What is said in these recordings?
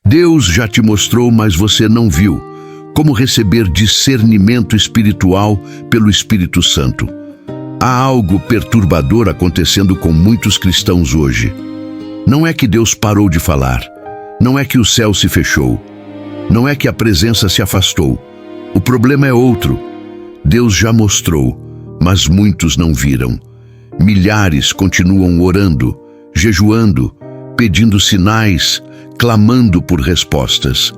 Deus já te mostrou, mas você não viu. Como receber discernimento espiritual pelo Espírito Santo? Há algo perturbador acontecendo com muitos cristãos hoje. Não é que Deus parou de falar. Não é que o céu se fechou. Não é que a presença se afastou. O problema é outro. Deus já mostrou, mas muitos não viram. Milhares continuam orando, jejuando, pedindo sinais, clamando por respostas,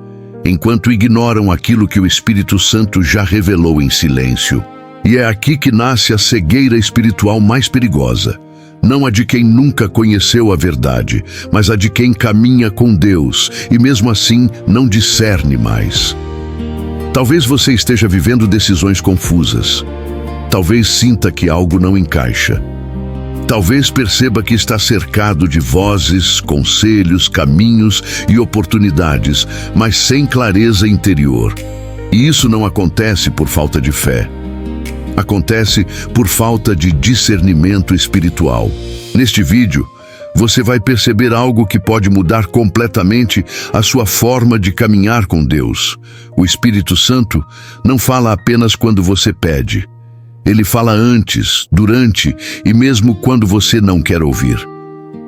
enquanto ignoram aquilo que o Espírito Santo já revelou em silêncio. E é aqui que nasce a cegueira espiritual mais perigosa. Não a de quem nunca conheceu a verdade, mas a de quem caminha com Deus e mesmo assim não discerne mais. Talvez você esteja vivendo decisões confusas. Talvez sinta que algo não encaixa. Talvez perceba que está cercado de vozes, conselhos, caminhos e oportunidades, mas sem clareza interior. E isso não acontece por falta de fé. Acontece por falta de discernimento espiritual. Neste vídeo, você vai perceber algo que pode mudar completamente a sua forma de caminhar com Deus. O Espírito Santo não fala apenas quando você pede. Ele fala antes, durante e mesmo quando você não quer ouvir.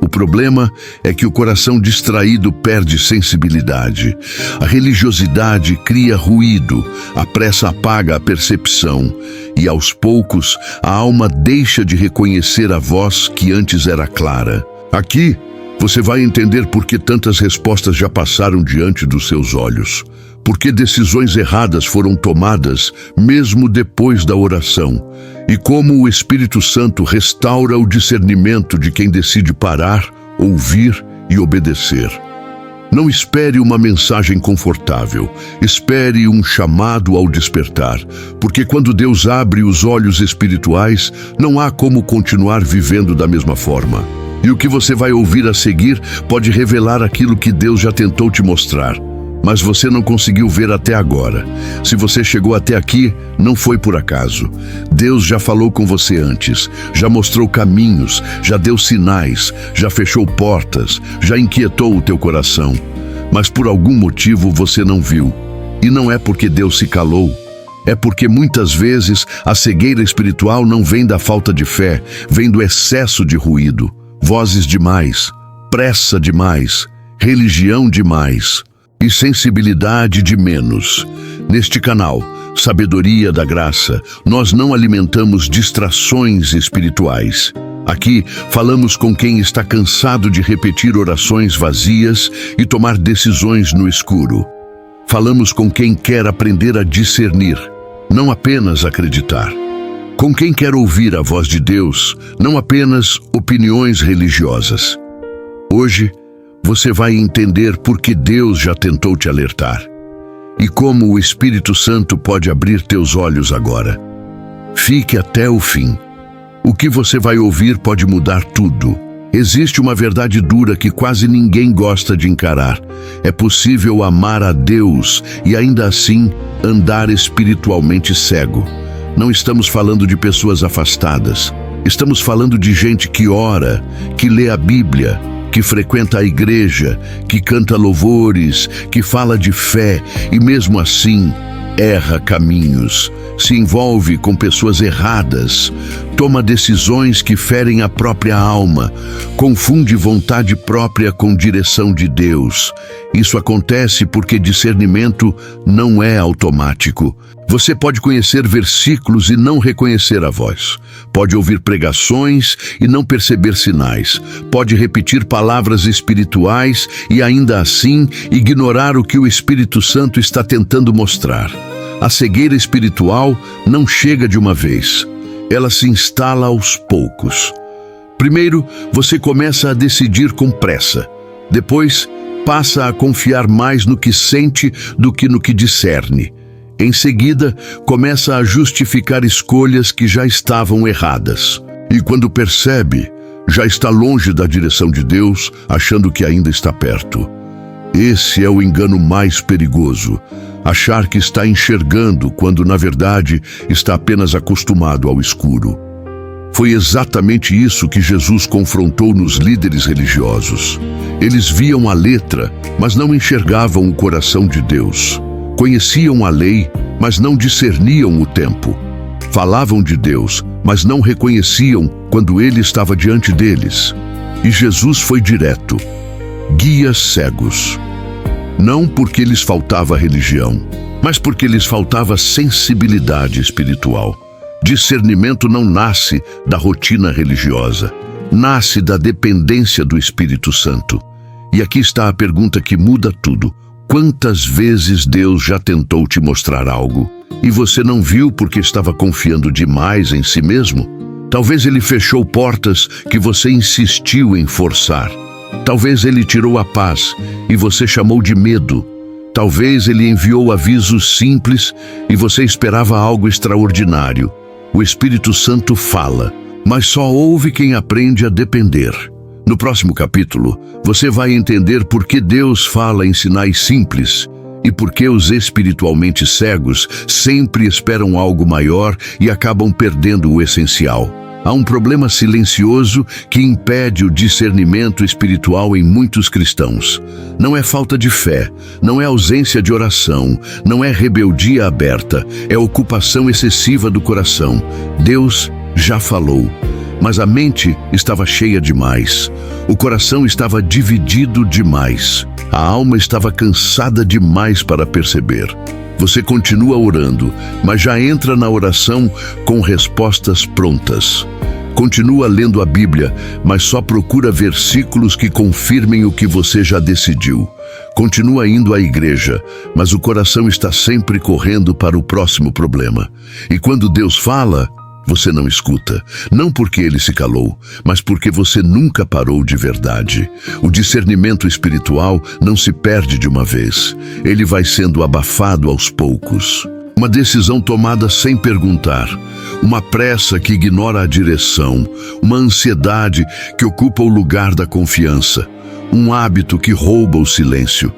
O problema é que o coração distraído perde sensibilidade. A religiosidade cria ruído, a pressa apaga a percepção e, aos poucos, a alma deixa de reconhecer a voz que antes era clara. Aqui, você vai entender por que tantas respostas já passaram diante dos seus olhos. Por que decisões erradas foram tomadas mesmo depois da oração. E como o Espírito Santo restaura o discernimento de quem decide parar, ouvir e obedecer. Não espere uma mensagem confortável, espere um chamado ao despertar, porque quando Deus abre os olhos espirituais, não há como continuar vivendo da mesma forma. E o que você vai ouvir a seguir pode revelar aquilo que Deus já tentou te mostrar, mas você não conseguiu ver até agora. Se você chegou até aqui, não foi por acaso. Deus já falou com você antes, já mostrou caminhos, já deu sinais, já fechou portas, já inquietou o teu coração. Mas por algum motivo você não viu. E não é porque Deus se calou. É porque muitas vezes a cegueira espiritual não vem da falta de fé, vem do excesso de ruído. Vozes demais, pressa demais, religião demais e sensibilidade de menos. Neste canal, Sabedoria da Graça, nós não alimentamos distrações espirituais. Aqui falamos com quem está cansado de repetir orações vazias e tomar decisões no escuro. Falamos com quem quer aprender a discernir, não apenas acreditar. Com quem quer ouvir a voz de Deus, não apenas opiniões religiosas. Hoje, você vai entender por que Deus já tentou te alertar e como o Espírito Santo pode abrir teus olhos agora. Fique até o fim. O que você vai ouvir pode mudar tudo. Existe uma verdade dura que quase ninguém gosta de encarar. É possível amar a Deus e ainda assim andar espiritualmente cego. Não estamos falando de pessoas afastadas. Estamos falando de gente que ora, que lê a Bíblia, que frequenta a igreja, que canta louvores, que fala de fé e mesmo assim erra caminhos, se envolve com pessoas erradas, toma decisões que ferem a própria alma, confunde vontade própria com direção de Deus. Isso acontece porque discernimento não é automático. Você pode conhecer versículos e não reconhecer a voz. Pode ouvir pregações e não perceber sinais. Pode repetir palavras espirituais e ainda assim ignorar o que o Espírito Santo está tentando mostrar. A cegueira espiritual não chega de uma vez. Ela se instala aos poucos. Primeiro, você começa a decidir com pressa. Depois, passa a confiar mais no que sente do que no que discerne. Em seguida, começa a justificar escolhas que já estavam erradas. E quando percebe, já está longe da direção de Deus, achando que ainda está perto. Esse é o engano mais perigoso. Achar que está enxergando quando, na verdade, está apenas acostumado ao escuro. Foi exatamente isso que Jesus confrontou nos líderes religiosos. Eles viam a letra, mas não enxergavam o coração de Deus. Conheciam a lei, mas não discerniam o tempo. Falavam de Deus, mas não reconheciam quando Ele estava diante deles. E Jesus foi direto. Guias cegos. Não porque lhes faltava religião, mas porque lhes faltava sensibilidade espiritual. Discernimento não nasce da rotina religiosa, nasce da dependência do Espírito Santo. E aqui está a pergunta que muda tudo. Quantas vezes Deus já tentou te mostrar algo e você não viu porque estava confiando demais em si mesmo? Talvez Ele fechou portas que você insistiu em forçar. Talvez Ele tirou a paz e você chamou de medo. Talvez Ele enviou avisos simples e você esperava algo extraordinário. O Espírito Santo fala, mas só ouve quem aprende a depender. No próximo capítulo, você vai entender por que Deus fala em sinais simples e por que os espiritualmente cegos sempre esperam algo maior e acabam perdendo o essencial. Há um problema silencioso que impede o discernimento espiritual em muitos cristãos. Não é falta de fé, não é ausência de oração, não é rebeldia aberta, é ocupação excessiva do coração. Deus já falou, mas a mente estava cheia demais. O coração estava dividido demais. A alma estava cansada demais para perceber. Você continua orando, mas já entra na oração com respostas prontas. Continua lendo a Bíblia, mas só procura versículos que confirmem o que você já decidiu. Continua indo à igreja, mas o coração está sempre correndo para o próximo problema. E quando Deus fala, você não escuta, não porque Ele se calou, mas porque você nunca parou de verdade. O discernimento espiritual não se perde de uma vez, ele vai sendo abafado aos poucos. Uma decisão tomada sem perguntar, uma pressa que ignora a direção, uma ansiedade que ocupa o lugar da confiança, um hábito que rouba o silêncio.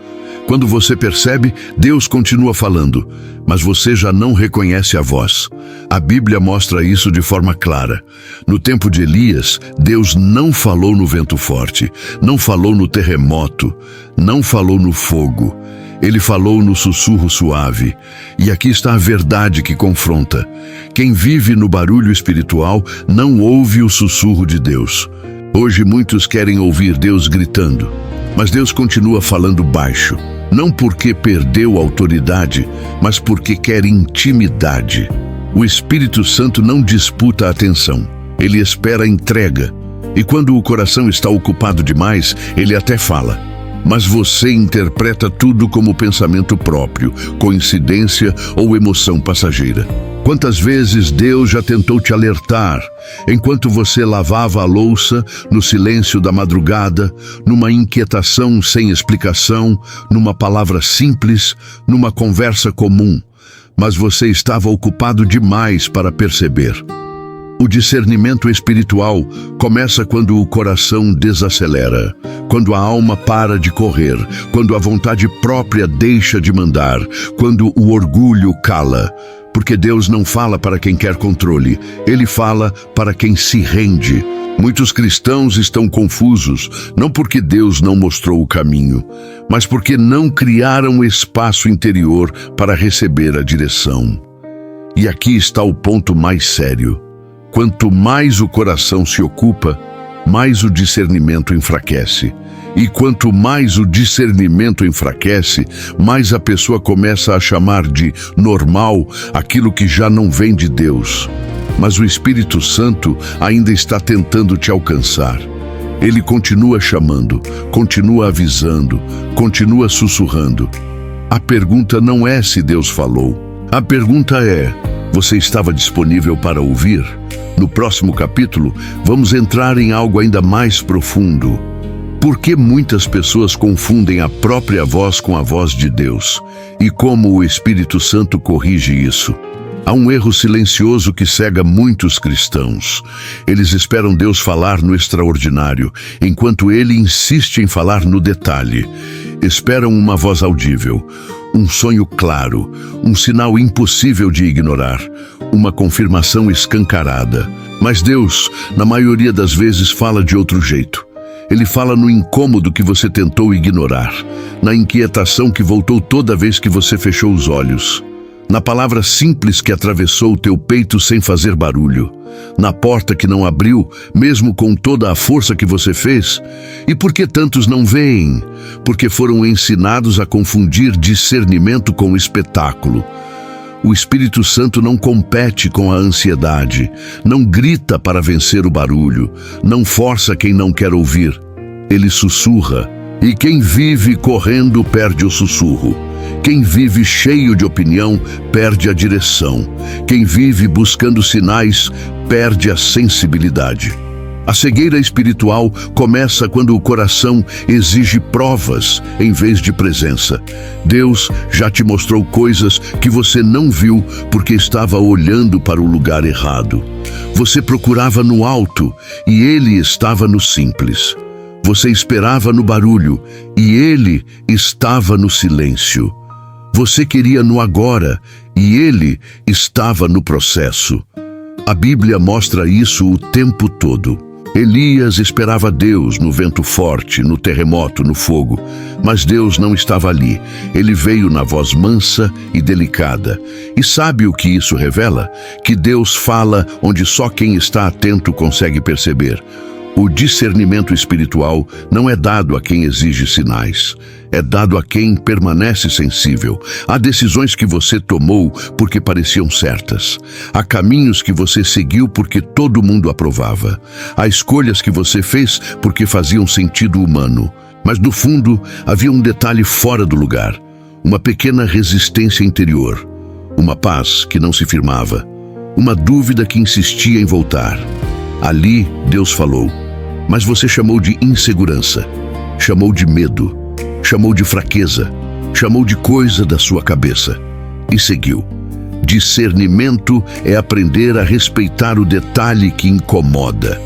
Quando você percebe, Deus continua falando, mas você já não reconhece a voz. A Bíblia mostra isso de forma clara. No tempo de Elias, Deus não falou no vento forte, não falou no terremoto, não falou no fogo. Ele falou no sussurro suave. E aqui está a verdade que confronta. Quem vive no barulho espiritual não ouve o sussurro de Deus. Hoje muitos querem ouvir Deus gritando, mas Deus continua falando baixo. Não porque perdeu autoridade, mas porque quer intimidade. O Espírito Santo não disputa a atenção, ele espera a entrega. E quando o coração está ocupado demais, ele até fala. Mas você interpreta tudo como pensamento próprio, coincidência ou emoção passageira. Quantas vezes Deus já tentou te alertar, enquanto você lavava a louça, no silêncio da madrugada, numa inquietação sem explicação, numa palavra simples, numa conversa comum, mas você estava ocupado demais para perceber. O discernimento espiritual começa quando o coração desacelera, quando a alma para de correr, quando a vontade própria deixa de mandar, quando o orgulho cala. Porque Deus não fala para quem quer controle, Ele fala para quem se rende. Muitos cristãos estão confusos, não porque Deus não mostrou o caminho, mas porque não criaram espaço interior para receber a direção. E aqui está o ponto mais sério. Quanto mais o coração se ocupa, mais o discernimento enfraquece. E quanto mais o discernimento enfraquece, mais a pessoa começa a chamar de normal aquilo que já não vem de Deus. Mas o Espírito Santo ainda está tentando te alcançar. Ele continua chamando, continua avisando, continua sussurrando. A pergunta não é se Deus falou. A pergunta é: você estava disponível para ouvir? No próximo capítulo, vamos entrar em algo ainda mais profundo. Por que muitas pessoas confundem a própria voz com a voz de Deus? E como o Espírito Santo corrige isso? Há um erro silencioso que cega muitos cristãos. Eles esperam Deus falar no extraordinário, enquanto Ele insiste em falar no detalhe. Esperam uma voz audível, um sonho claro, um sinal impossível de ignorar, uma confirmação escancarada. Mas Deus, na maioria das vezes, fala de outro jeito. Ele fala no incômodo que você tentou ignorar, na inquietação que voltou toda vez que você fechou os olhos, na palavra simples que atravessou o teu peito sem fazer barulho, na porta que não abriu, mesmo com toda a força que você fez. E por que tantos não veem? Porque foram ensinados a confundir discernimento com espetáculo. O Espírito Santo não compete com a ansiedade, não grita para vencer o barulho, não força quem não quer ouvir. Ele sussurra, e quem vive correndo perde o sussurro. Quem vive cheio de opinião perde a direção. Quem vive buscando sinais perde a sensibilidade. A cegueira espiritual começa quando o coração exige provas em vez de presença. Deus já te mostrou coisas que você não viu porque estava olhando para o lugar errado. Você procurava no alto e Ele estava no simples. Você esperava no barulho e Ele estava no silêncio. Você queria no agora e Ele estava no processo. A Bíblia mostra isso o tempo todo. Elias esperava Deus no vento forte, no terremoto, no fogo. Mas Deus não estava ali. Ele veio na voz mansa e delicada. E sabe o que isso revela? Que Deus fala onde só quem está atento consegue perceber. O discernimento espiritual não é dado a quem exige sinais. É dado a quem permanece sensível. Há decisões que você tomou porque pareciam certas. Há caminhos que você seguiu porque todo mundo aprovava. Há escolhas que você fez porque faziam sentido humano. Mas no fundo, havia um detalhe fora do lugar. Uma pequena resistência interior. Uma paz que não se firmava. Uma dúvida que insistia em voltar. Ali, Deus falou. Mas você chamou de insegurança. Chamou de medo. Chamou de fraqueza, chamou de coisa da sua cabeça e seguiu. Discernimento é aprender a respeitar o detalhe que incomoda.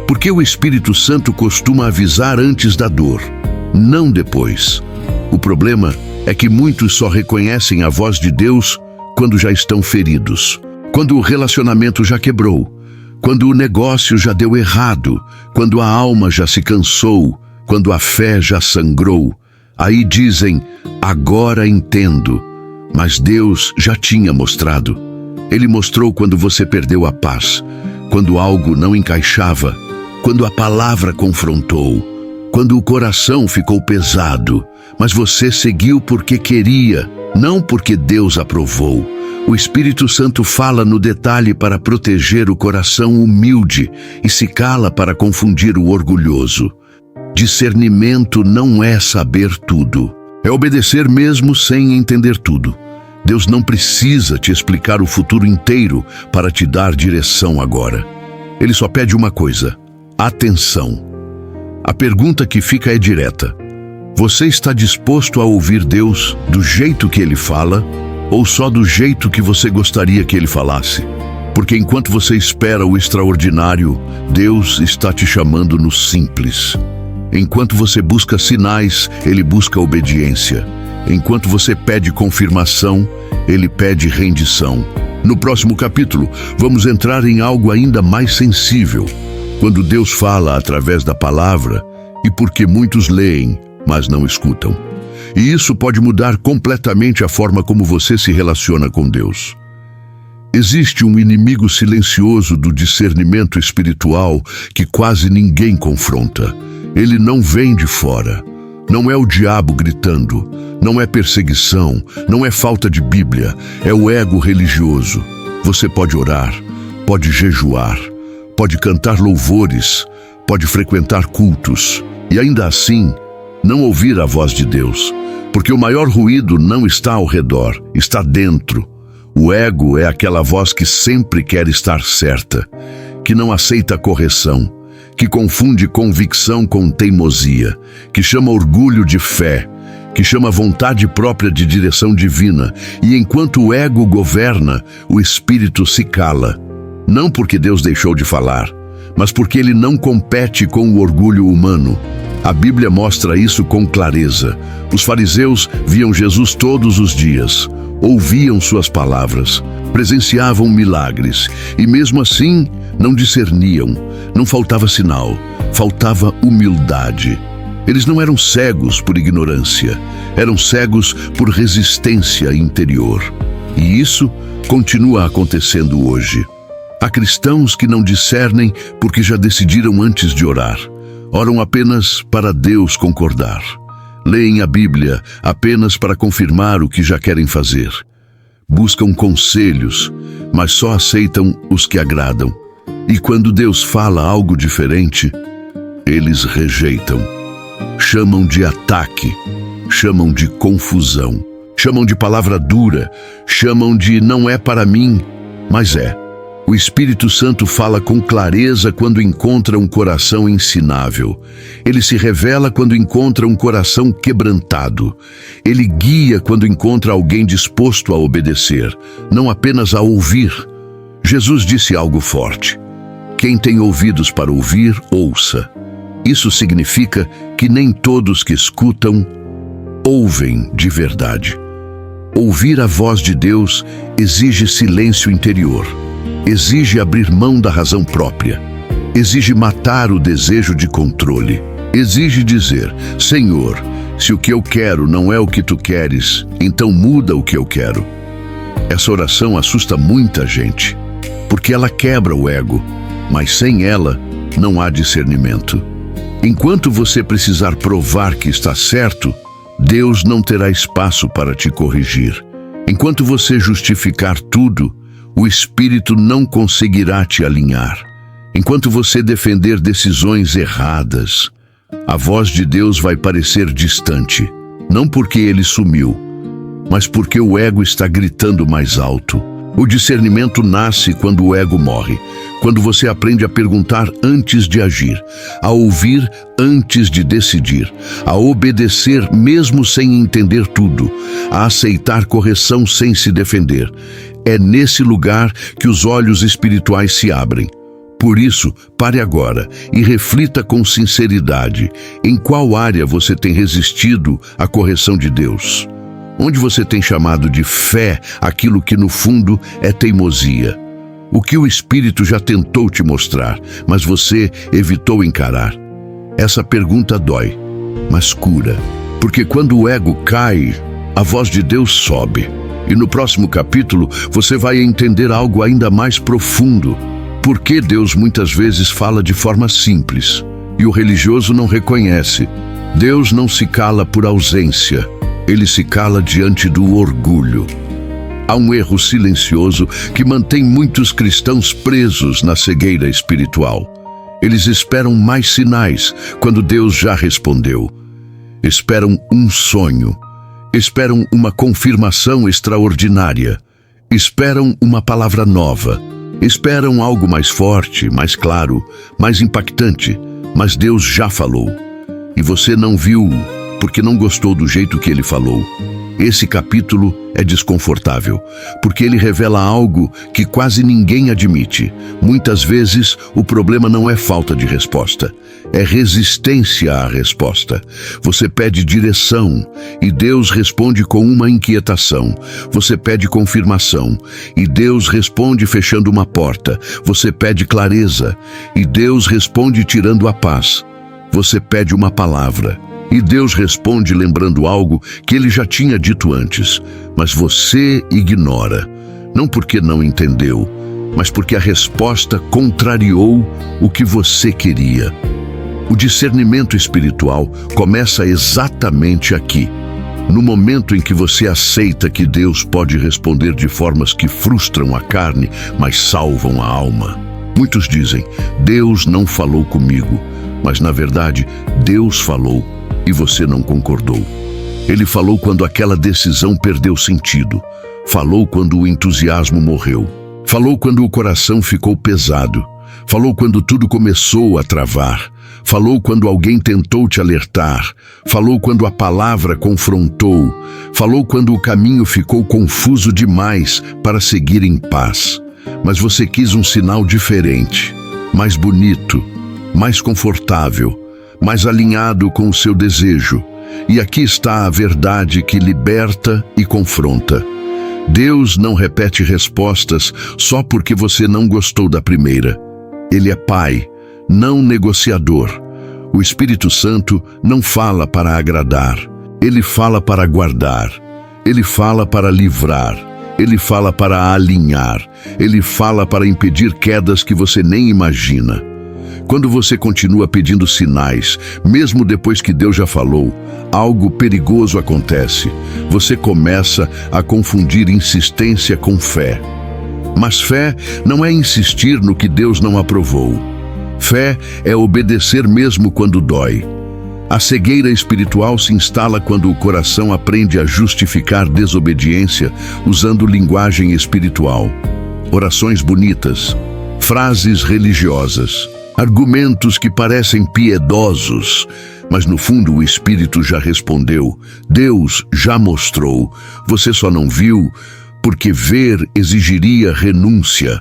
Porque o Espírito Santo costuma avisar antes da dor, não depois. O problema é que muitos só reconhecem a voz de Deus quando já estão feridos, quando o relacionamento já quebrou, quando o negócio já deu errado, quando a alma já se cansou, quando a fé já sangrou. Aí dizem, agora entendo, mas Deus já tinha mostrado. Ele mostrou quando você perdeu a paz, quando algo não encaixava, quando a palavra confrontou, quando o coração ficou pesado, mas você seguiu porque queria, não porque Deus aprovou. O Espírito Santo fala no detalhe para proteger o coração humilde e se cala para confundir o orgulhoso. Discernimento não é saber tudo. É obedecer mesmo sem entender tudo. Deus não precisa te explicar o futuro inteiro para te dar direção agora. Ele só pede uma coisa: atenção. A pergunta que fica é direta. Você está disposto a ouvir Deus do jeito que Ele fala ou só do jeito que você gostaria que Ele falasse? Porque enquanto você espera o extraordinário, Deus está te chamando no simples. Enquanto você busca sinais, Ele busca obediência. Enquanto você pede confirmação, Ele pede rendição. No próximo capítulo, vamos entrar em algo ainda mais sensível. Quando Deus fala através da palavra e porque muitos leem, mas não escutam. E isso pode mudar completamente a forma como você se relaciona com Deus. Existe um inimigo silencioso do discernimento espiritual que quase ninguém confronta. Ele não vem de fora. Não é o diabo gritando, não é perseguição, não é falta de Bíblia, é o ego religioso. Você pode orar, pode jejuar, pode cantar louvores, pode frequentar cultos e ainda assim não ouvir a voz de Deus, porque o maior ruído não está ao redor, está dentro. O ego é aquela voz que sempre quer estar certa, que não aceita correção, que confunde convicção com teimosia, que chama orgulho de fé, que chama vontade própria de direção divina, e enquanto o ego governa, o espírito se cala. Não porque Deus deixou de falar, mas porque ele não compete com o orgulho humano. A Bíblia mostra isso com clareza. Os fariseus viam Jesus todos os dias. ouviam suas palavras, presenciavam milagres e mesmo assim não discerniam, não faltava sinal, faltava humildade. Eles não eram cegos por ignorância, eram cegos por resistência interior. E isso continua acontecendo hoje. Há cristãos que não discernem porque já decidiram antes de orar. Oram apenas para Deus concordar. Leem a Bíblia apenas para confirmar o que já querem fazer. Buscam conselhos, mas só aceitam os que agradam. E quando Deus fala algo diferente, eles rejeitam. Chamam de ataque, chamam de confusão, chamam de palavra dura, chamam de não é para mim, mas é. O Espírito Santo fala com clareza quando encontra um coração ensinável. Ele se revela quando encontra um coração quebrantado. Ele guia quando encontra alguém disposto a obedecer, não apenas a ouvir. Jesus disse algo forte: quem tem ouvidos para ouvir, ouça. Isso significa que nem todos que escutam, ouvem de verdade. Ouvir a voz de Deus exige silêncio interior. Exige abrir mão da razão própria. Exige matar o desejo de controle. Exige dizer: Senhor, se o que eu quero não é o que tu queres, então muda o que eu quero. Essa oração assusta muita gente, porque ela quebra o ego, mas sem ela não há discernimento. Enquanto você precisar provar que está certo, Deus não terá espaço para te corrigir. Enquanto você justificar tudo, o Espírito não conseguirá te alinhar. Enquanto você defender decisões erradas, a voz de Deus vai parecer distante, não porque ele sumiu, mas porque o ego está gritando mais alto. O discernimento nasce quando o ego morre, quando você aprende a perguntar antes de agir, a ouvir antes de decidir, a obedecer mesmo sem entender tudo, a aceitar correção sem se defender. É nesse lugar que os olhos espirituais se abrem. Por isso, pare agora e reflita com sinceridade em qual área você tem resistido à correção de Deus. Onde você tem chamado de fé aquilo que no fundo é teimosia. O que o Espírito já tentou te mostrar, mas você evitou encarar. Essa pergunta dói, mas cura. Porque quando o ego cai, a voz de Deus sobe. E no próximo capítulo você vai entender algo ainda mais profundo. Por que Deus muitas vezes fala de forma simples e o religioso não reconhece? Deus não se cala por ausência. Ele se cala diante do orgulho. Há um erro silencioso que mantém muitos cristãos presos na cegueira espiritual. Eles esperam mais sinais quando Deus já respondeu. Esperam um sonho. Esperam uma confirmação extraordinária. Esperam uma palavra nova. Esperam algo mais forte, mais claro, mais impactante. Mas Deus já falou. E você não viu porque não gostou do jeito que ele falou. Esse capítulo é desconfortável, porque ele revela algo que quase ninguém admite. Muitas vezes, o problema não é falta de resposta, é resistência à resposta. Você pede direção, e Deus responde com uma inquietação. Você pede confirmação, e Deus responde fechando uma porta. Você pede clareza, e Deus responde tirando a paz. Você pede uma palavra, e Deus responde lembrando algo que ele já tinha dito antes, mas você ignora, não porque não entendeu, mas porque a resposta contrariou o que você queria. O discernimento espiritual começa exatamente aqui, no momento em que você aceita que Deus pode responder de formas que frustram a carne, mas salvam a alma. Muitos dizem: Deus não falou comigo, mas na verdade Deus falou. E você não concordou. Ele falou quando aquela decisão perdeu sentido. Falou quando o entusiasmo morreu. Falou quando o coração ficou pesado. Falou quando tudo começou a travar. Falou quando alguém tentou te alertar. Falou quando a palavra confrontou. Falou quando o caminho ficou confuso demais para seguir em paz. Mas você quis um sinal diferente, mais bonito, mais confortável, mais alinhado com o seu desejo. E aqui está a verdade que liberta e confronta. Deus não repete respostas só porque você não gostou da primeira. Ele é Pai, não negociador. O Espírito Santo não fala para agradar. Ele fala para guardar. Ele fala para livrar. Ele fala para alinhar. Ele fala para impedir quedas que você nem imagina. Quando você continua pedindo sinais, mesmo depois que Deus já falou, algo perigoso acontece. Você começa a confundir insistência com fé. Mas fé não é insistir no que Deus não aprovou. Fé é obedecer mesmo quando dói. A cegueira espiritual se instala quando o coração aprende a justificar desobediência usando linguagem espiritual. Orações bonitas, frases religiosas, argumentos que parecem piedosos, mas no fundo o Espírito já respondeu, Deus já mostrou, você só não viu porque ver exigiria renúncia.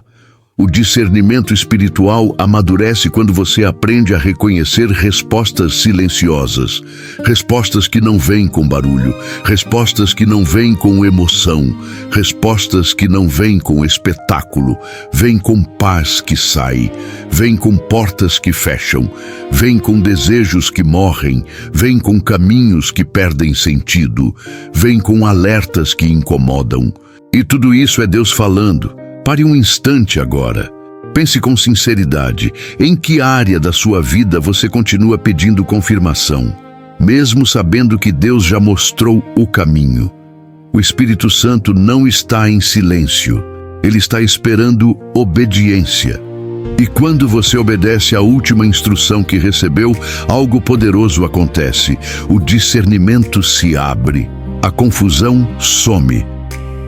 O discernimento espiritual amadurece quando você aprende a reconhecer respostas silenciosas, respostas que não vêm com barulho, respostas que não vêm com emoção, respostas que não vêm com espetáculo, vêm com paz que sai, vêm com portas que fecham, vêm com desejos que morrem, vêm com caminhos que perdem sentido, vêm com alertas que incomodam. E tudo isso é Deus falando. Pare um instante agora. Pense com sinceridade, em que área da sua vida você continua pedindo confirmação, mesmo sabendo que Deus já mostrou o caminho? O Espírito Santo não está em silêncio, ele está esperando obediência. E quando você obedece à última instrução que recebeu, algo poderoso acontece. O discernimento se abre, a confusão some.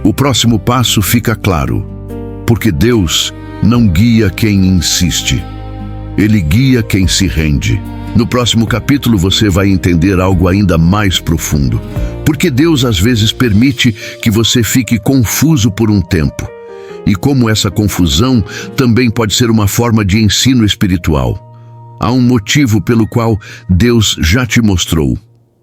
O próximo passo fica claro. Porque Deus não guia quem insiste. Ele guia quem se rende. No próximo capítulo você vai entender algo ainda mais profundo. Porque Deus às vezes permite que você fique confuso por um tempo. E como essa confusão também pode ser uma forma de ensino espiritual. Há um motivo pelo qual Deus já te mostrou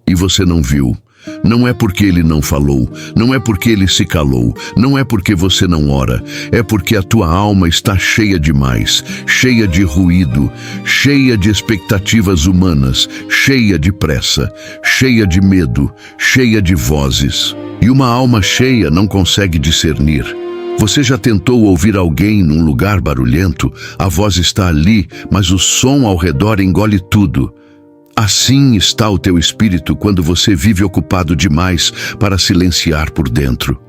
e você não viu. Não é porque ele não falou, não é porque ele se calou, não é porque você não ora, é porque a tua alma está cheia demais, cheia de ruído, cheia de expectativas humanas, cheia de pressa, cheia de medo, cheia de vozes. E uma alma cheia não consegue discernir. Você já tentou ouvir alguém num lugar barulhento? A voz está ali, mas o som ao redor engole tudo. Assim está o teu espírito quando você vive ocupado demais para silenciar por dentro.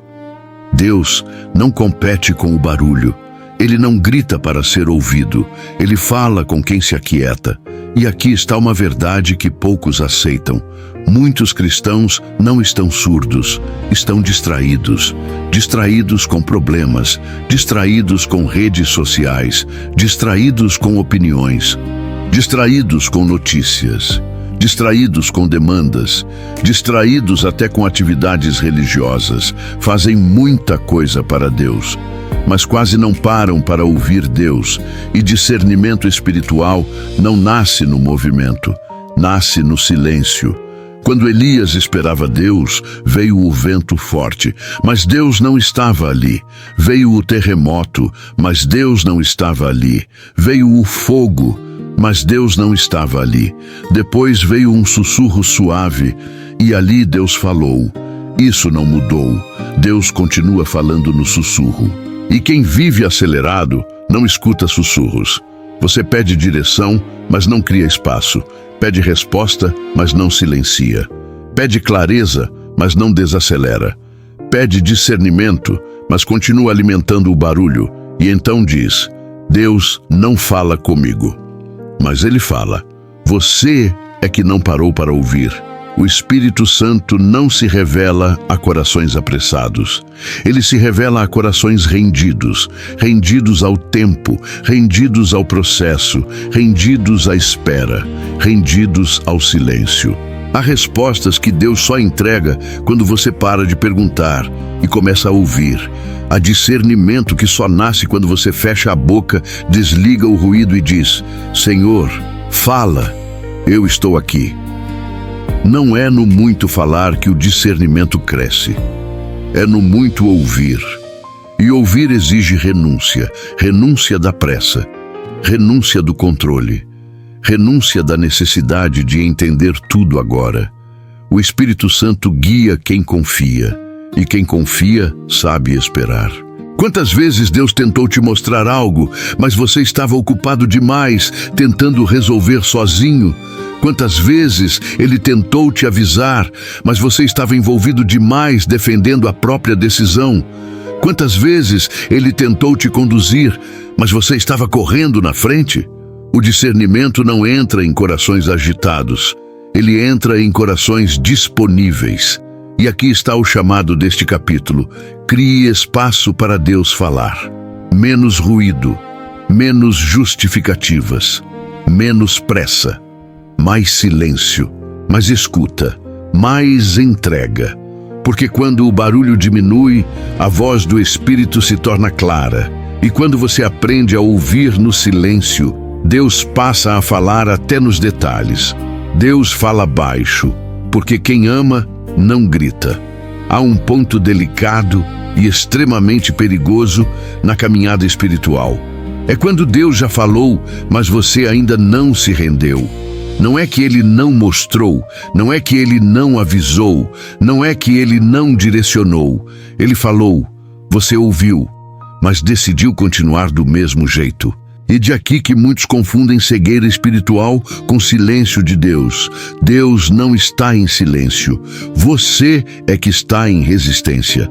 Deus não compete com o barulho. Ele não grita para ser ouvido. Ele fala com quem se aquieta. E aqui está uma verdade que poucos aceitam. Muitos cristãos não estão surdos, estão distraídos. Distraídos com problemas, distraídos com redes sociais, distraídos com opiniões. Distraídos com notícias, distraídos com demandas, distraídos até com atividades religiosas, fazem muita coisa para Deus, mas quase não param para ouvir Deus. E discernimento espiritual não nasce no movimento, nasce no silêncio. Quando Elias esperava Deus, veio o vento forte, mas Deus não estava ali. Veio o terremoto, mas Deus não estava ali. Veio o fogo, mas Deus não estava ali. Depois veio um sussurro suave, e ali Deus falou. Isso não mudou. Deus continua falando no sussurro. E quem vive acelerado não escuta sussurros. Você pede direção, mas não cria espaço. Pede resposta, mas não silencia. Pede clareza, mas não desacelera. Pede discernimento, mas continua alimentando o barulho. E então diz, Deus não fala comigo. Mas ele fala. Você é que não parou para ouvir. O Espírito Santo não se revela a corações apressados. Ele se revela a corações rendidos, rendidos ao tempo, rendidos ao processo, rendidos à espera, rendidos ao silêncio. Há respostas que Deus só entrega quando você para de perguntar e começa a ouvir. Há discernimento que só nasce quando você fecha a boca, desliga o ruído e diz, Senhor, fala, eu estou aqui. Não é no muito falar que o discernimento cresce. é no muito ouvir. E ouvir exige renúncia, renúncia da pressa, renúncia do controle, renúncia da necessidade de entender tudo agora. O Espírito Santo guia quem confia, e quem confia sabe esperar. Quantas vezes Deus tentou te mostrar algo, mas você estava ocupado demais, tentando resolver sozinho? Quantas vezes Ele tentou te avisar, mas você estava envolvido demais defendendo a própria decisão? Quantas vezes Ele tentou te conduzir, mas você estava correndo na frente? O discernimento não entra em corações agitados, ele entra em corações disponíveis. E aqui está o chamado deste capítulo: crie espaço para Deus falar. Menos ruído, menos justificativas, menos pressa, mais silêncio, mais escuta, mais entrega. Porque quando o barulho diminui, a voz do Espírito se torna clara. E quando você aprende a ouvir no silêncio, Deus passa a falar até nos detalhes. Deus fala baixo, porque quem ama não grita. Há um ponto delicado e extremamente perigoso na caminhada espiritual. É quando Deus já falou, mas você ainda não se rendeu. Não é que Ele não mostrou, não é que Ele não avisou, não é que Ele não direcionou. Ele falou, você ouviu, mas decidiu continuar do mesmo jeito. E de aqui que muitos confundem cegueira espiritual com silêncio de Deus. Deus não está em silêncio. Você é que está em resistência.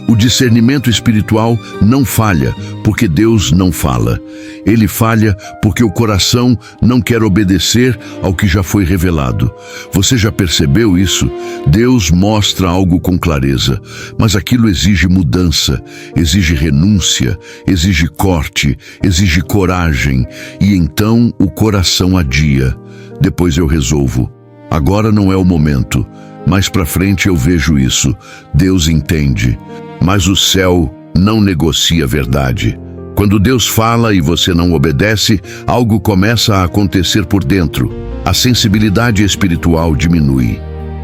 O discernimento espiritual não falha porque Deus não fala. Ele falha porque o coração não quer obedecer ao que já foi revelado. Você já percebeu isso? Deus mostra algo com clareza, mas aquilo exige mudança, exige renúncia, exige corte, exige coragem, e então o coração adia. Depois eu resolvo. Agora não é o momento. Mais pra frente eu vejo isso. Deus entende. Mas o céu não negocia a verdade. Quando Deus fala e você não obedece, algo começa a acontecer por dentro. A sensibilidade espiritual diminui.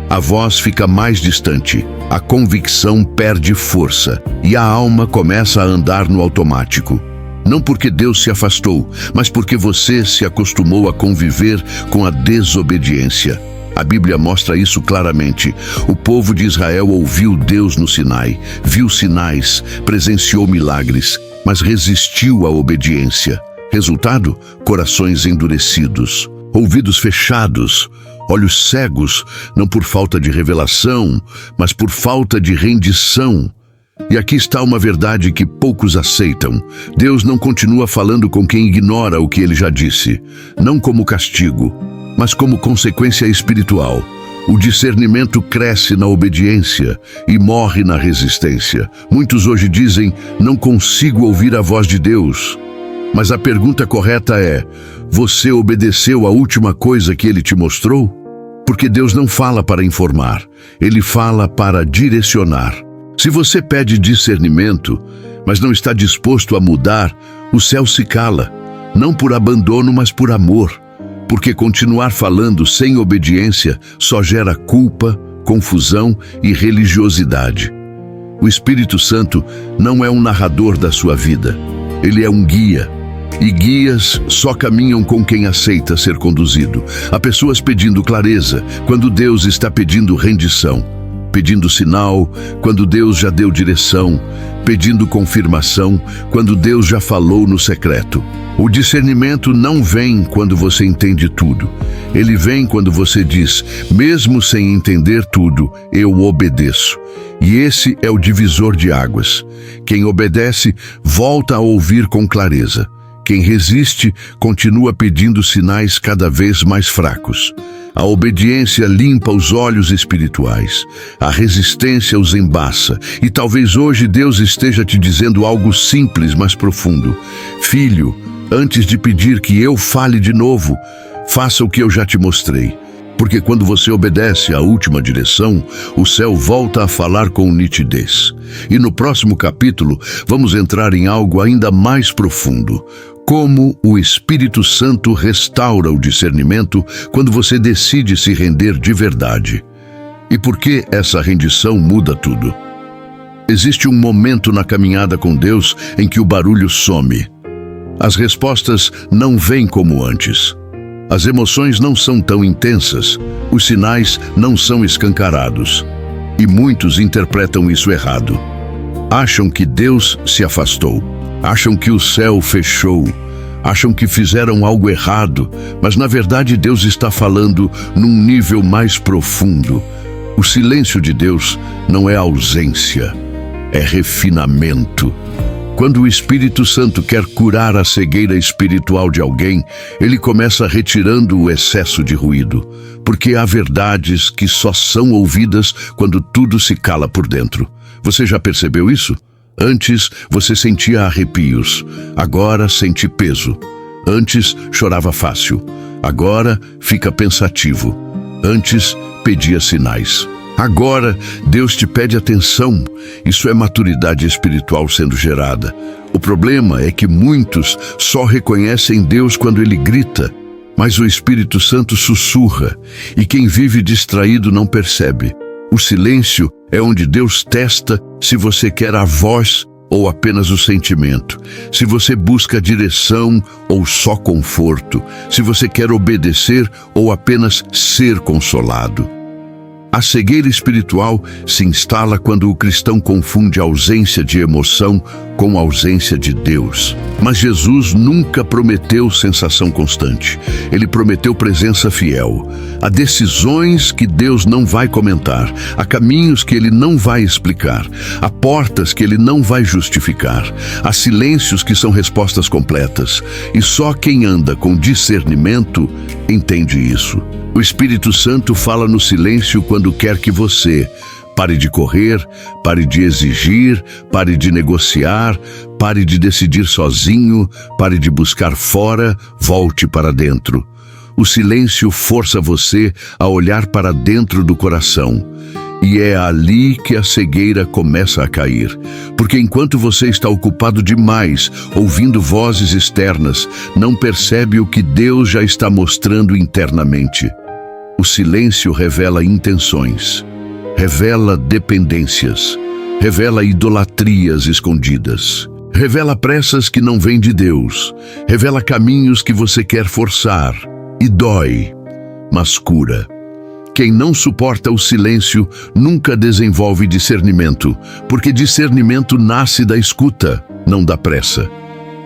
A voz fica mais distante. A convicção perde força. E a alma começa a andar no automático. Não porque Deus se afastou, mas porque você se acostumou a conviver com a desobediência. A Bíblia mostra isso claramente. O povo de Israel ouviu Deus no Sinai, viu sinais, presenciou milagres, mas resistiu à obediência. Resultado? Corações endurecidos, ouvidos fechados, olhos cegos, não por falta de revelação, mas por falta de rendição. E aqui está uma verdade que poucos aceitam. Deus não continua falando com quem ignora o que Ele já disse, não como castigo, mas como consequência espiritual. O discernimento cresce na obediência e morre na resistência. Muitos hoje dizem, não consigo ouvir a voz de Deus. Mas a pergunta correta é, você obedeceu a última coisa que Ele te mostrou? Porque Deus não fala para informar, Ele fala para direcionar. Se você pede discernimento, mas não está disposto a mudar, o céu se cala, não por abandono, mas por amor. Porque continuar falando sem obediência só gera culpa, confusão e religiosidade. O Espírito Santo não é um narrador da sua vida, ele é um guia. E guias só caminham com quem aceita ser conduzido. Há pessoas pedindo clareza, quando Deus está pedindo rendição. Pedindo sinal, quando Deus já deu direção. Pedindo confirmação, quando Deus já falou no secreto. O discernimento não vem quando você entende tudo. Ele vem quando você diz, mesmo sem entender tudo, eu obedeço. E esse é o divisor de águas. Quem obedece, volta a ouvir com clareza. Quem resiste, continua pedindo sinais cada vez mais fracos. A obediência limpa os olhos espirituais. A resistência os embaça. E talvez hoje Deus esteja te dizendo algo simples, mas profundo. Filho, antes de pedir que eu fale de novo, faça o que eu já te mostrei. Porque quando você obedece à última direção, o céu volta a falar com nitidez. E no próximo capítulo, vamos entrar em algo ainda mais profundo. Como o Espírito Santo restaura o discernimento quando você decide se render de verdade. E por que essa rendição muda tudo? Existe um momento na caminhada com Deus em que o barulho some. As respostas não vêm como antes. As emoções não são tão intensas, os sinais não são escancarados. E muitos interpretam isso errado. Acham que Deus se afastou, acham que o céu fechou, acham que fizeram algo errado, mas na verdade Deus está falando num nível mais profundo. O silêncio de Deus não é ausência, é refinamento. Quando o Espírito Santo quer curar a cegueira espiritual de alguém, ele começa retirando o excesso de ruído, porque há verdades que só são ouvidas quando tudo se cala por dentro. Você já percebeu isso? Antes você sentia arrepios, agora sente peso. Antes chorava fácil, agora fica pensativo. Antes pedia sinais. Agora, Deus te pede atenção. Isso é maturidade espiritual sendo gerada. O problema é que muitos só reconhecem Deus quando Ele grita, mas o Espírito Santo sussurra, e quem vive distraído não percebe. O silêncio é onde Deus testa se você quer a voz ou apenas o sentimento, se você busca direção ou só conforto, se você quer obedecer ou apenas ser consolado. A cegueira espiritual se instala quando o cristão confunde a ausência de emoção com a ausência de Deus. Mas Jesus nunca prometeu sensação constante. Ele prometeu presença fiel. Há decisões que Deus não vai comentar, há caminhos que Ele não vai explicar, há portas que Ele não vai justificar, há silêncios que são respostas completas. E só quem anda com discernimento entende isso. O Espírito Santo fala no silêncio quando quer que você pare de correr, pare de exigir, pare de negociar, pare de decidir sozinho, pare de buscar fora, volte para dentro. O silêncio força você a olhar para dentro do coração. E é ali que a cegueira começa a cair. Porque enquanto você está ocupado demais, ouvindo vozes externas, não percebe o que Deus já está mostrando internamente. O silêncio revela intenções, revela dependências, revela idolatrias escondidas, revela pressas que não vêm de Deus, revela caminhos que você quer forçar, e dói, mas cura. Quem não suporta o silêncio nunca desenvolve discernimento, porque discernimento nasce da escuta, não da pressa.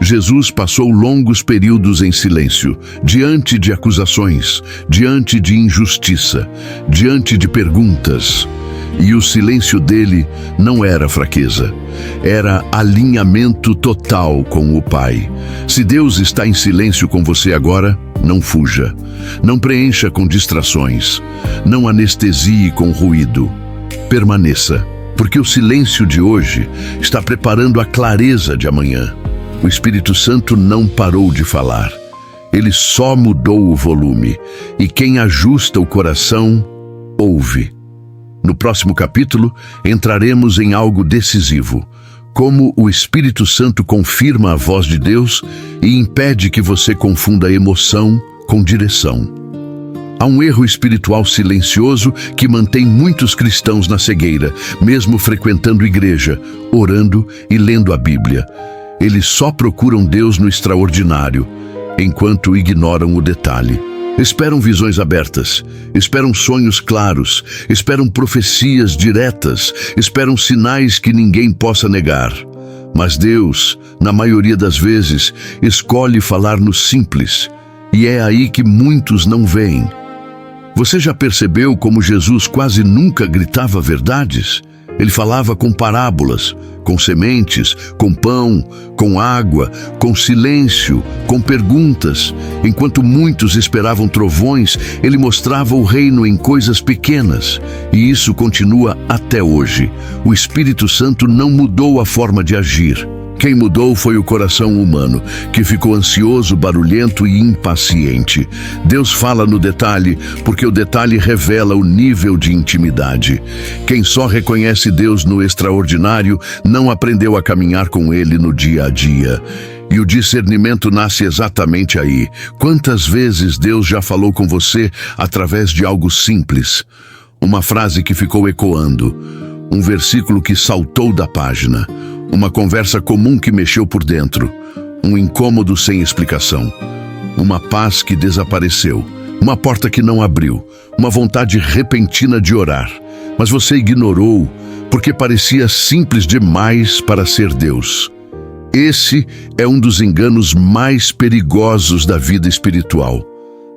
Jesus passou longos períodos em silêncio, diante de acusações, diante de injustiça, diante de perguntas. E o silêncio dele não era fraqueza, era alinhamento total com o Pai. Se Deus está em silêncio com você agora, não fuja, não preencha com distrações, não anestesie com ruído. Permaneça, porque o silêncio de hoje está preparando a clareza de amanhã. O Espírito Santo não parou de falar. Ele só mudou o volume. E quem ajusta o coração, ouve. No próximo capítulo, entraremos em algo decisivo. Como o Espírito Santo confirma a voz de Deus e impede que você confunda emoção com direção. Há um erro espiritual silencioso que mantém muitos cristãos na cegueira, mesmo frequentando igreja, orando e lendo a Bíblia. Eles só procuram Deus no extraordinário, enquanto ignoram o detalhe. Esperam visões abertas, esperam sonhos claros, esperam profecias diretas, esperam sinais que ninguém possa negar. Mas Deus, na maioria das vezes, escolhe falar no simples, e é aí que muitos não veem. Você já percebeu como Jesus quase nunca gritava verdades? Ele falava com parábolas, com sementes, com pão, com água, com silêncio, com perguntas. Enquanto muitos esperavam trovões, ele mostrava o reino em coisas pequenas. E isso continua até hoje. O Espírito Santo não mudou a forma de agir. Quem mudou foi o coração humano, que ficou ansioso, barulhento e impaciente. Deus fala no detalhe, porque o detalhe revela o nível de intimidade. Quem só reconhece Deus no extraordinário não aprendeu a caminhar com Ele no dia a dia. E o discernimento nasce exatamente aí. Quantas vezes Deus já falou com você através de algo simples? Uma frase que ficou ecoando. Um versículo que saltou da página. Uma conversa comum que mexeu por dentro. Um incômodo sem explicação. Uma paz que desapareceu. Uma porta que não abriu. Uma vontade repentina de orar. Mas você ignorou, porque parecia simples demais para ser Deus. Esse é um dos enganos mais perigosos da vida espiritual.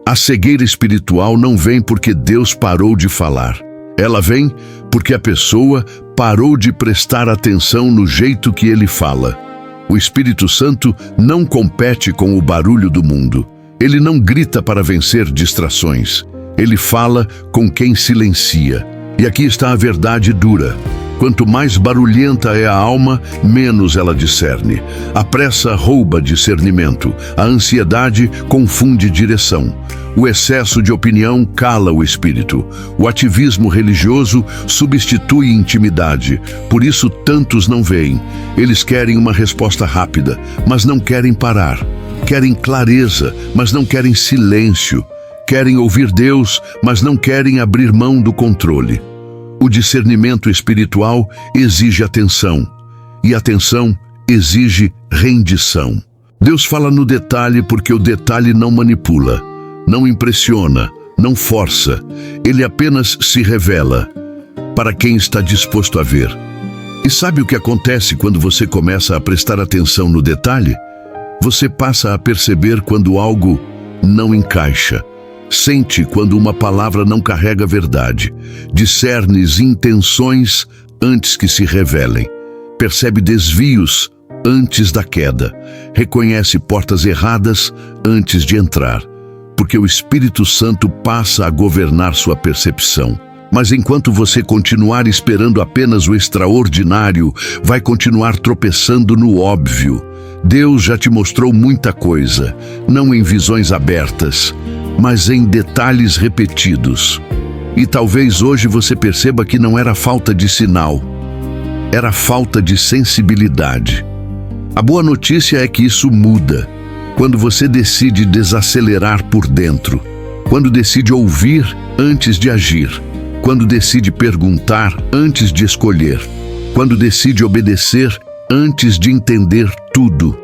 A cegueira espiritual não vem porque Deus parou de falar. Ela vem porque a pessoa parou de prestar atenção no jeito que ele fala. O Espírito Santo não compete com o barulho do mundo. Ele não grita para vencer distrações. Ele fala com quem silencia. E aqui está a verdade dura. Quanto mais barulhenta é a alma, menos ela discerne. A pressa rouba discernimento. A ansiedade confunde direção. O excesso de opinião cala o espírito. O ativismo religioso substitui intimidade. Por isso tantos não veem. Eles querem uma resposta rápida, mas não querem parar. Querem clareza, mas não querem silêncio. Querem ouvir Deus, mas não querem abrir mão do controle. O discernimento espiritual exige atenção, e atenção exige rendição. Deus fala no detalhe porque o detalhe não manipula, não impressiona, não força. Ele apenas se revela para quem está disposto a ver. E sabe o que acontece quando você começa a prestar atenção no detalhe? Você passa a perceber quando algo não encaixa. Sente quando uma palavra não carrega verdade. Discernes intenções antes que se revelem. Percebe desvios antes da queda. Reconhece portas erradas antes de entrar. Porque o Espírito Santo passa a governar sua percepção. Mas enquanto você continuar esperando apenas o extraordinário, vai continuar tropeçando no óbvio. Deus já te mostrou muita coisa, não em visões abertas, mas em detalhes repetidos. E talvez hoje você perceba que não era falta de sinal, era falta de sensibilidade. A boa notícia é que isso muda quando você decide desacelerar por dentro, quando decide ouvir antes de agir, quando decide perguntar antes de escolher, quando decide obedecer antes de entender tudo.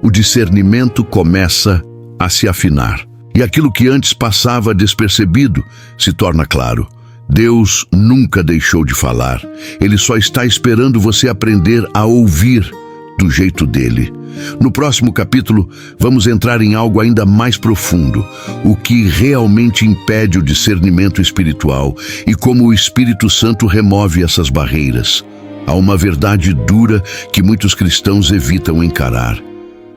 O discernimento começa a se afinar. E aquilo que antes passava despercebido se torna claro. Deus nunca deixou de falar. Ele só está esperando você aprender a ouvir do jeito dele. No próximo capítulo, vamos entrar em algo ainda mais profundo. O que realmente impede o discernimento espiritual e como o Espírito Santo remove essas barreiras. Há uma verdade dura que muitos cristãos evitam encarar.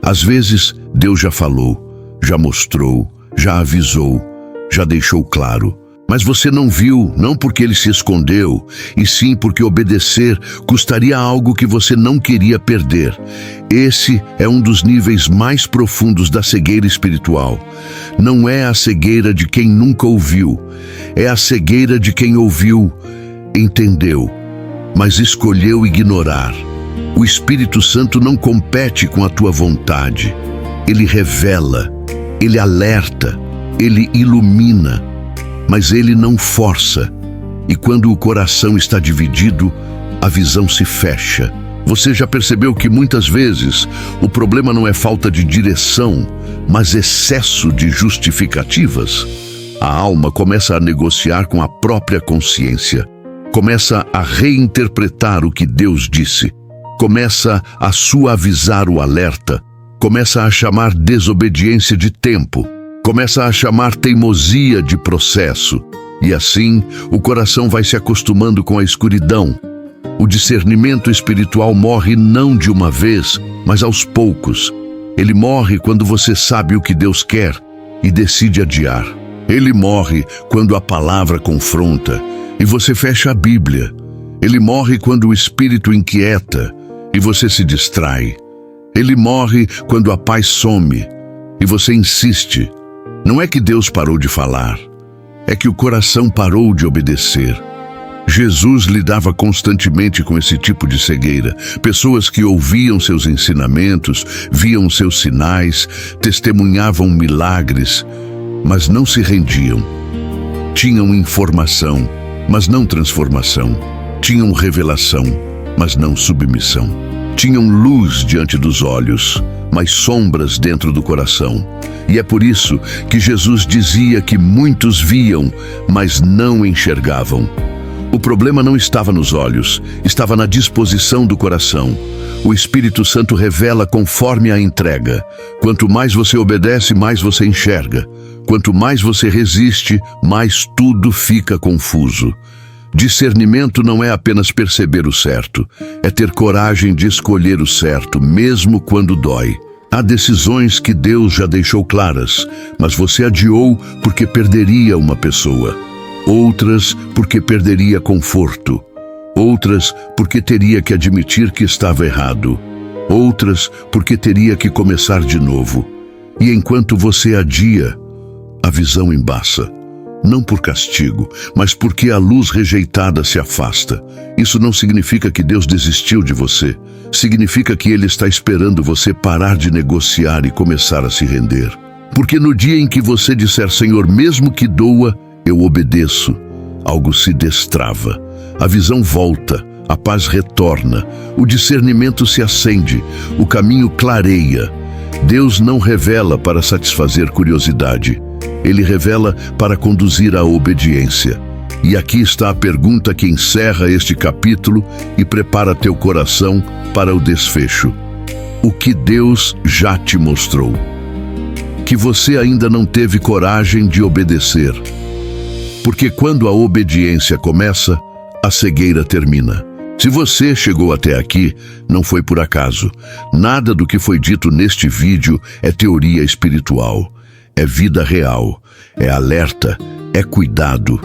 Às vezes, Deus já falou, já mostrou, já avisou, já deixou claro. Mas você não viu, não porque ele se escondeu, e sim porque obedecer custaria algo que você não queria perder. Esse é um dos níveis mais profundos da cegueira espiritual. Não é a cegueira de quem nunca ouviu, é a cegueira de quem ouviu, entendeu, mas escolheu ignorar. O Espírito Santo não compete com a tua vontade. Ele revela, ele alerta, ele ilumina, mas ele não força. E quando o coração está dividido, a visão se fecha. Você já percebeu que muitas vezes o problema não é falta de direção, mas excesso de justificativas? A alma começa a negociar com a própria consciência. Começa a reinterpretar o que Deus disse. Começa a suavizar o alerta. Começa a chamar desobediência de tempo. Começa a chamar teimosia de processo. E assim, o coração vai se acostumando com a escuridão. O discernimento espiritual morre não de uma vez, mas aos poucos. Ele morre quando você sabe o que Deus quer e decide adiar. Ele morre quando a palavra confronta e você fecha a Bíblia. Ele morre quando o espírito inquieta e você se distrai. Ele morre quando a paz some e você insiste. Não é que Deus parou de falar, é que o coração parou de obedecer. Jesus lidava constantemente com esse tipo de cegueira. Pessoas que ouviam seus ensinamentos, viam seus sinais, testemunhavam milagres, mas não se rendiam. Tinham informação, mas não transformação. Tinham revelação, mas não submissão. Tinham luz diante dos olhos, mas sombras dentro do coração. E é por isso que Jesus dizia que muitos viam, mas não enxergavam. O problema não estava nos olhos, estava na disposição do coração. O Espírito Santo revela conforme a entrega. Quanto mais você obedece, mais você enxerga. Quanto mais você resiste, mais tudo fica confuso. Discernimento não é apenas perceber o certo, é ter coragem de escolher o certo, mesmo quando dói. Há decisões que Deus já deixou claras, mas você adiou porque perderia uma pessoa. Outras porque perderia conforto. Outras porque teria que admitir que estava errado. Outras porque teria que começar de novo. E enquanto você adia, a visão embaça. Não por castigo, mas porque a luz rejeitada se afasta. Isso não significa que Deus desistiu de você. Significa que Ele está esperando você parar de negociar e começar a se render. Porque no dia em que você disser, Senhor, mesmo que doa, eu obedeço, algo se destrava. A visão volta, a paz retorna, o discernimento se acende, o caminho clareia. Deus não revela para satisfazer curiosidade. Ele revela para conduzir à obediência. E aqui está a pergunta que encerra este capítulo e prepara teu coração para o desfecho. O que Deus já te mostrou? Que você ainda não teve coragem de obedecer. Porque quando a obediência começa, a cegueira termina. Se você chegou até aqui, não foi por acaso. Nada do que foi dito neste vídeo é teoria espiritual. É vida real, é alerta, é cuidado.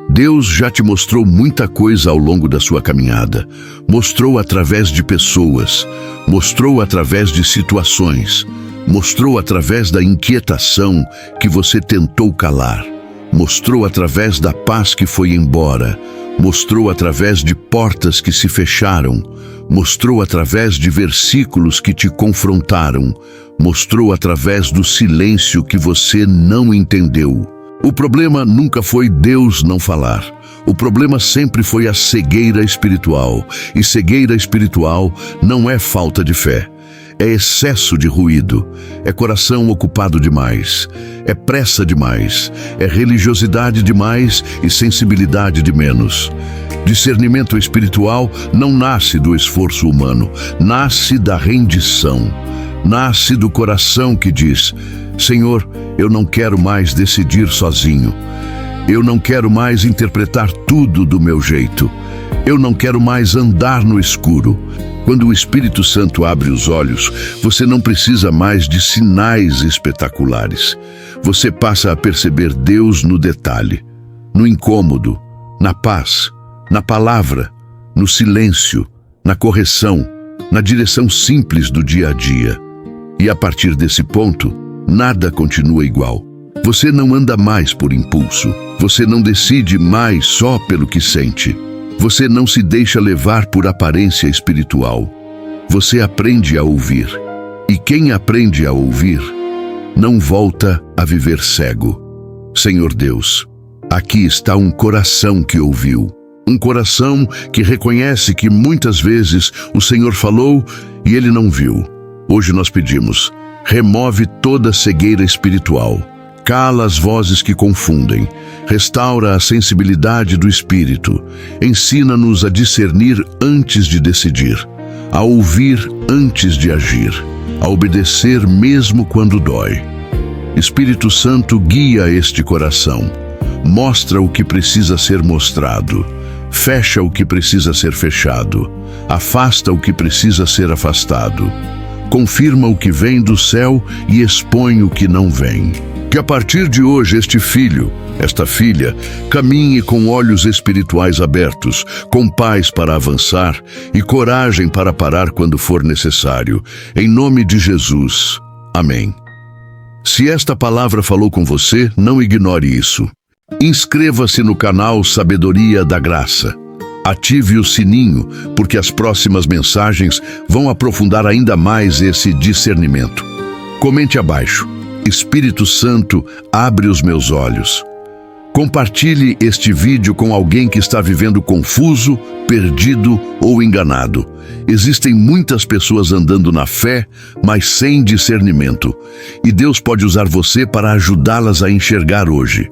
Deus já te mostrou muita coisa ao longo da sua caminhada. Mostrou através de pessoas, mostrou através de situações, mostrou através da inquietação que você tentou calar, mostrou através da paz que foi embora, mostrou através de portas que se fecharam, mostrou através de versículos que te confrontaram, mostrou através do silêncio que você não entendeu. O problema nunca foi Deus não falar. O problema sempre foi a cegueira espiritual. E cegueira espiritual não é falta de fé. É excesso de ruído. É coração ocupado demais. É pressa demais. É religiosidade demais e sensibilidade de menos. Discernimento espiritual não nasce do esforço humano. Nasce da rendição. Nasce do coração que diz, Senhor, eu não quero mais decidir sozinho. Eu não quero mais interpretar tudo do meu jeito. Eu não quero mais andar no escuro. Quando o Espírito Santo abre os olhos, você não precisa mais de sinais espetaculares. Você passa a perceber Deus no detalhe, no incômodo, na paz, na palavra, no silêncio, na correção, na direção simples do dia a dia. E a partir desse ponto, nada continua igual. Você não anda mais por impulso. Você não decide mais só pelo que sente. Você não se deixa levar por aparência espiritual. Você aprende a ouvir. E quem aprende a ouvir, não volta a viver cego. Senhor Deus, aqui está um coração que ouviu. Um coração que reconhece que muitas vezes o Senhor falou e ele não viu. Hoje nós pedimos, remove toda cegueira espiritual, cala as vozes que confundem, restaura a sensibilidade do espírito, ensina-nos a discernir antes de decidir, a ouvir antes de agir, a obedecer mesmo quando dói. Espírito Santo, guia este coração, mostra o que precisa ser mostrado, fecha o que precisa ser fechado, afasta o que precisa ser afastado. Confirma o que vem do céu e expõe o que não vem. Que a partir de hoje este filho, esta filha, caminhe com olhos espirituais abertos, com paz para avançar e coragem para parar quando for necessário. Em nome de Jesus. Amém. Se esta palavra falou com você, não ignore isso. Inscreva-se no canal Sabedoria da Graça. Ative o sininho, porque as próximas mensagens vão aprofundar ainda mais esse discernimento. Comente abaixo. Espírito Santo, abre os meus olhos. Compartilhe este vídeo com alguém que está vivendo confuso, perdido ou enganado. Existem muitas pessoas andando na fé, mas sem discernimento. E Deus pode usar você para ajudá-las a enxergar hoje.